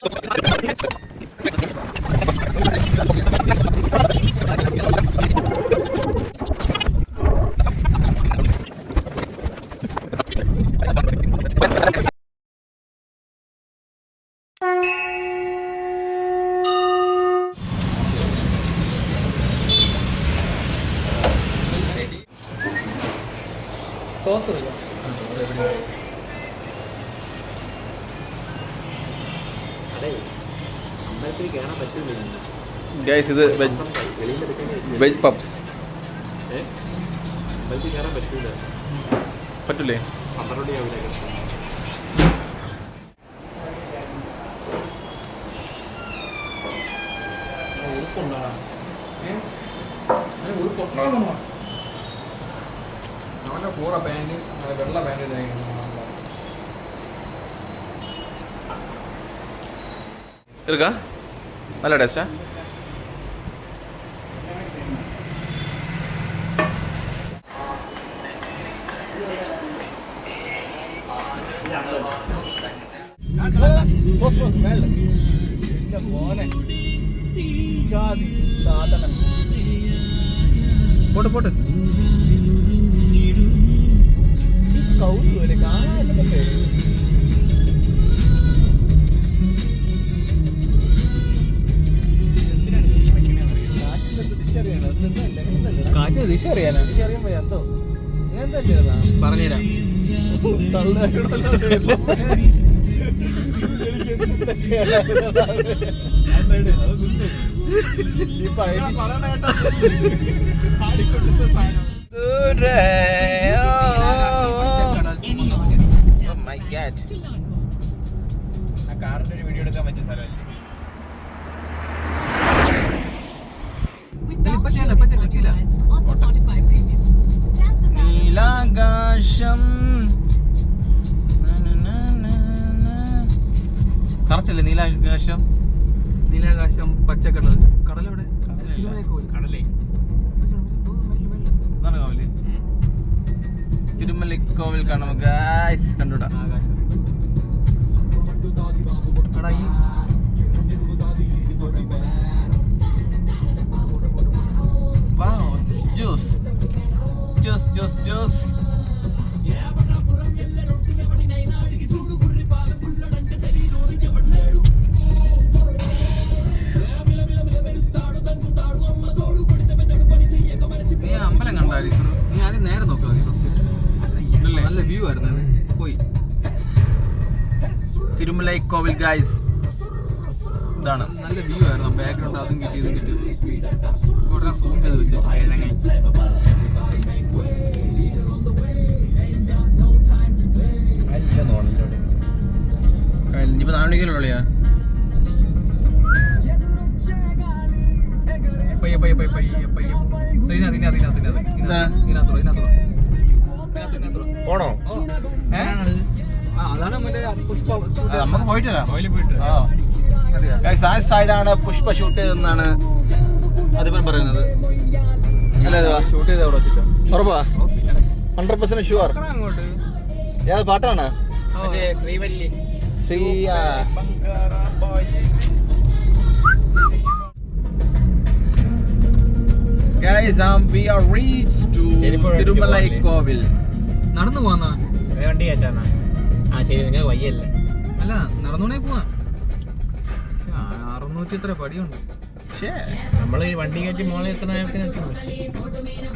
Sauce guys ഇത് veg puffs പറ്റൂലേ? അവൻ്റെ കൂറ പാൻറ് വെള്ള പാൻറ് இருக்கா? நல்ல டேஸ்டா? പോട്ട് പോട്ട് കൗതുക കാണാനൊക്കെ കാറ്റ് ദിശ അറിയാനാ? എന്തോ പറഞ്ഞുതരാം. കാറിന്റെ ഒരു വീഡിയോ എടുക്കാൻ പറ്റിയ സ്ഥലമല്ലേ? നീലാകാശം കറക്റ്റ് അല്ലേ? നീലാകാശം നീലാകാശം പച്ചക്കടൽ. കടലെവിടെ? കടലേ കാവല് തിരുമലക്കോവിൽ കാണാം ഗായ്സ്. കണ്ടുടാ ആകാശം. Juice juice juice juice. നീ അമ്പലം കണ്ടായിരുന്നു? നീ ആദ്യം നേരെ നോക്കാം. നല്ല വ്യൂ ആയിരുന്നു. പോയി തിരുമലൈക്കോവിൽ ഗായ്സ്. ഇതാണ് നല്ല വ്യൂ ആയിരുന്നു. ബാക്ക്ഗ്രൗണ്ട് അതും കിട്ടി ഇതും കിട്ടി. ഉടനെ സൂം ചെയ്ത് വെച്ചു. ഇനിയിപ്പോ 4 മണിക്കല്ലോ ഉള്ളിയാ? പയ്യെ പയ്യെ പയ്യെ പയ്യെ പയ്യെ പോണോ? അതാണ് മറ്റേ പുഷ്പ. നമുക്ക് പോയിട്ടില്ല. ആ സൈഡാണ് പുഷ്പ ഷൂട്ട് ചെയ്തെന്നാണ് അതിപ്പം പറയുന്നത്. അല്ലേ? ഷൂട്ട് ചെയ്ത് അവിടെ വെച്ചിട്ട് ഉറപ്പാ? 100% ഷുവർ. അങ്ങോട്ട് ഏത് പാട്ടാണ്? Srivalli. Shri Guys, we are reached to തിരുമലൈക്കോവിൽ. നടന്നു പോവാന്നാ? വണ്ടി കയറ്റാന്നാ? ആ ശരി, നിങ്ങൾ വയ്യല്ലേ? അല്ല, നടന്നുകൊണ്ടേ പോവാ. 600 എത്ര പടിയുണ്ട്. നമ്മള് വണ്ടി കയറ്റി മോളെ എത്ര നേരത്തിന്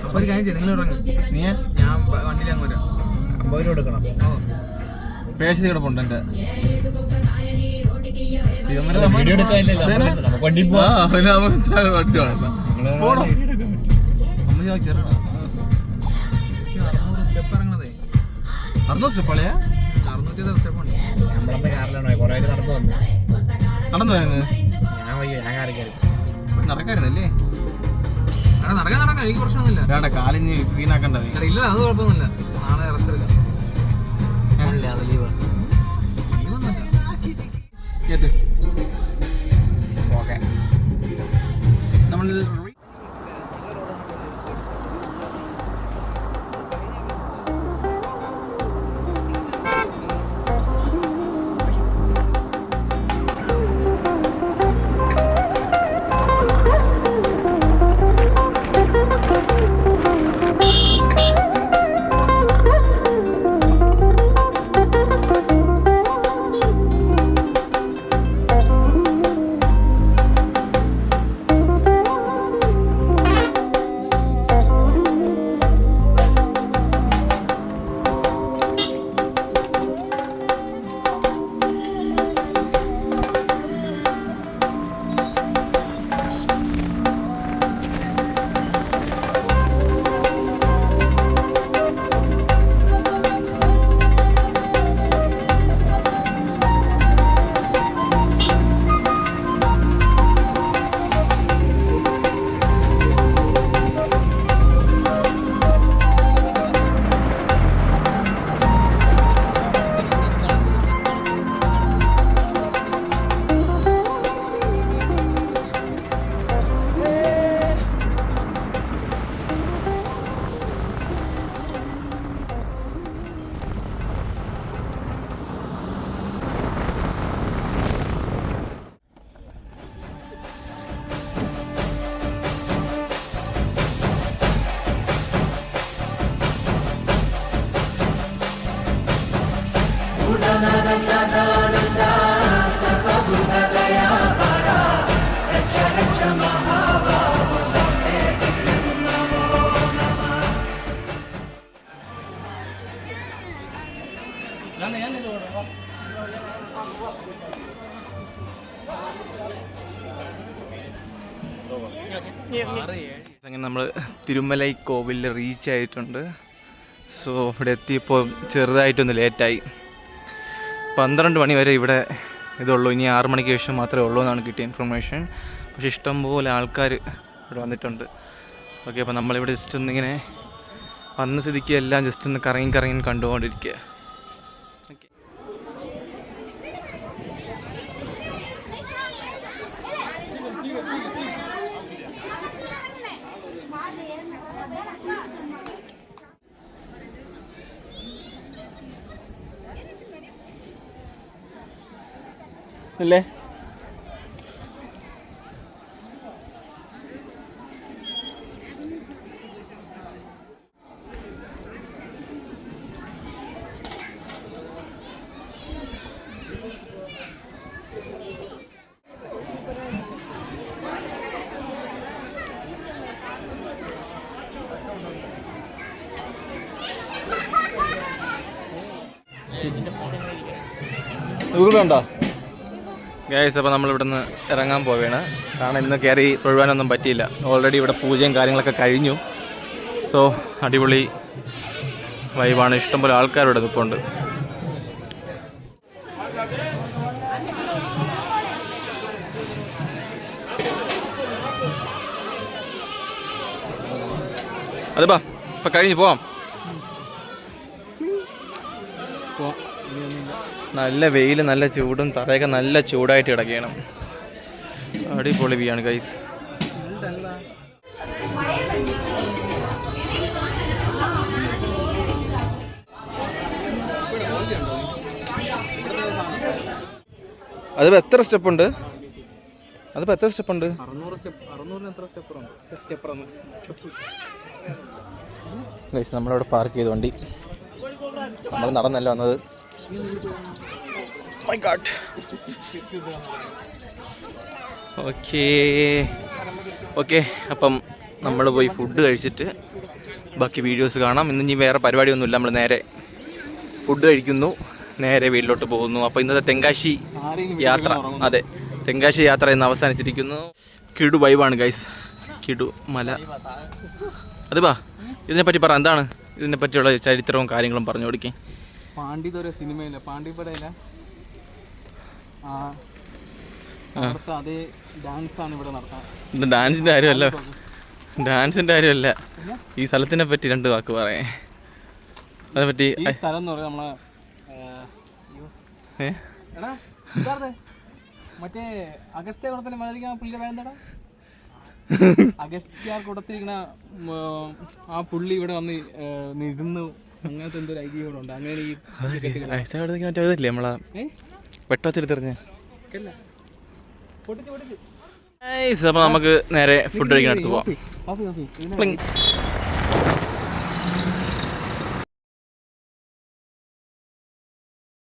അപ്പൊ ഒരു കാര്യം ചെയ്യും, നിങ്ങൾ ഇറങ്ങും. നീ ഞാൻ വണ്ടിയിൽ അങ്ങ് വരാം. 50 രൂപ കൊടുക്കണം. പേശി കിടപ്പുണ്ട് എന്റെ. വണ്ടി സ്റ്റെപ്പ് ഇറങ്ങണതേ 600 സ്റ്റെപ്പ് അളിയാ? 600 സ്റ്റെപ്പ് ഉണ്ട്. നമ്മളെ കാറിലാണോ കുറെ നടന്നു വന്നു? നടന്നു വരുന്നത് ഞാൻ നടക്കായിരുന്നല്ലേ? നടക്കാൻ എനിക്ക് പ്രശ്നമൊന്നുമില്ല. വേണ്ട, കാലിന് സീനാക്കണ്ടത്. ഇല്ല, അത് കുഴപ്പമൊന്നുമില്ല. നാളെ റെസ്റ്റ് എടുക്കാം. ഓക്കെ, നമ്മൾ അങ്ങനെ നമ്മൾ തിരുമലൈ കോവിലിൽ റീച്ച് ആയിട്ടുണ്ട്. സോ ഇവിടെ എത്തിയപ്പോൾ ചെറുതായിട്ടൊന്ന് ലേറ്റായി. 12 മണി വരെ ഇവിടെ ഇതുള്ളൂ. ഇനി 6 മണിക്ക് ശേഷം മാത്രമേ ഉള്ളൂ എന്നാണ് കിട്ടിയ ഇൻഫർമേഷൻ. പക്ഷേ ഇഷ്ടംപോലെ ആൾക്കാർ ഇവിടെ വന്നിട്ടുണ്ട്. ഓക്കെ, അപ്പോൾ നമ്മളിവിടെ ജസ്റ്റ് ഒന്നിങ്ങനെ വന്ന സ്ഥിതിക്ക് എല്ലാം ജസ്റ്റ് ഒന്ന് കറങ്ങി കണ്ടുകൊണ്ടിരിക്കുക. ഓക്കെ, അല്ലേ? ഉണ്ടോ ഗൈസ്? അപ്പോൾ നമ്മളിവിടെ നിന്ന് ഇറങ്ങാൻ പോവുകയാണ്. കാരണം ഇന്ന് കയറി തൊഴുവാനൊന്നും പറ്റിയില്ല. ഓൾറെഡി ഇവിടെ പൂജയും കാര്യങ്ങളൊക്കെ കഴിഞ്ഞു. സോ അടിപൊളി വൈബാണ്. ഇഷ്ടംപോലെ ആൾക്കാരുടെ നിൽപ്പുണ്ട്. അതെപ്പാ ഇപ്പം കഴിഞ്ഞ് പോവാം. നല്ല വെയിൽ, നല്ല ചൂടും, തറയൊക്കെ നല്ല ചൂടായിട്ട് കിടക്കുകയാണ്. അടിപൊളി വ്യൂ ആണ് ഗൈസ്. അതിപ്പോൾ എത്ര സ്റ്റെപ്പുണ്ട്? 600 സ്റ്റെപ്പ്. 600 എത്ര സ്റ്റെപ്പ് ഗൈസ്? നമ്മളിവിടെ പാർക്ക് ചെയ്ത് വണ്ടി നമ്മൾ നടന്നല്ല വന്നത്. My God. ഓക്കെ, അപ്പം നമ്മൾ പോയി ഫുഡ് കഴിച്ചിട്ട് ബാക്കി വീഡിയോസ് കാണാം. ഇനി വേറെ പരിപാടിയൊന്നുമില്ല. നമ്മൾ നേരെ ഫുഡ് കഴിക്കുന്നു, നേരെ വീട്ടിലോട്ട് പോകുന്നു. അപ്പോൾ ഇന്നത്തെ തെങ്കാശി യാത്ര, അതെ, തെങ്കാശി യാത്ര ഇന്ന് അവസാനിച്ചിരിക്കുന്നു. കിടു വൈബാണ് ഗൈസ്, കിടു മല. അതെപ്പാ ഇതിനെപ്പറ്റി പറ, എന്താണ് ഇതിനെ പറ്റിയുള്ള ചരിത്രവും കാര്യങ്ങളും പറഞ്ഞു കൊടുക്കേ. പാണ്ഡിതൊരു സിനിമയില്ല, പാണ്ഡിപ്പടയില അതേ ഡാൻസാണ് ഇവിടെ നടത്താൻ. ഡാൻസിൻ്റെ കാര്യമല്ല, ഈ സ്ഥലത്തിനെ പറ്റി 2 വാക്ക് പറയാം. അതേപറ്റി ഈ സ്ഥലം എന്ന് പറയുന്നത് നമ്മളെ മറ്റേ അഗസ്ത്യാർകൂടത്തിലെ മലയാളിക്കാൻ പുള്ളിയുടെ പേരെന്താടാ? അഗസ്ത്യാർകൂടത്തിരിക്കണ ആ പുള്ളി ഇവിടെ വന്ന് ഇരുന്നു, അങ്ങനത്തെ എന്തൊരു ഐതിഹ്യങ്ങളുണ്ട്. അങ്ങനെ ഈ മറ്റേ നമ്മളാ വെട്ടോച്ചെടുത്തെറിഞ്ഞ. അപ്പോൾ നമുക്ക് നേരെ ഫുഡ് കഴിക്കാൻ എടുത്ത് പോവാം.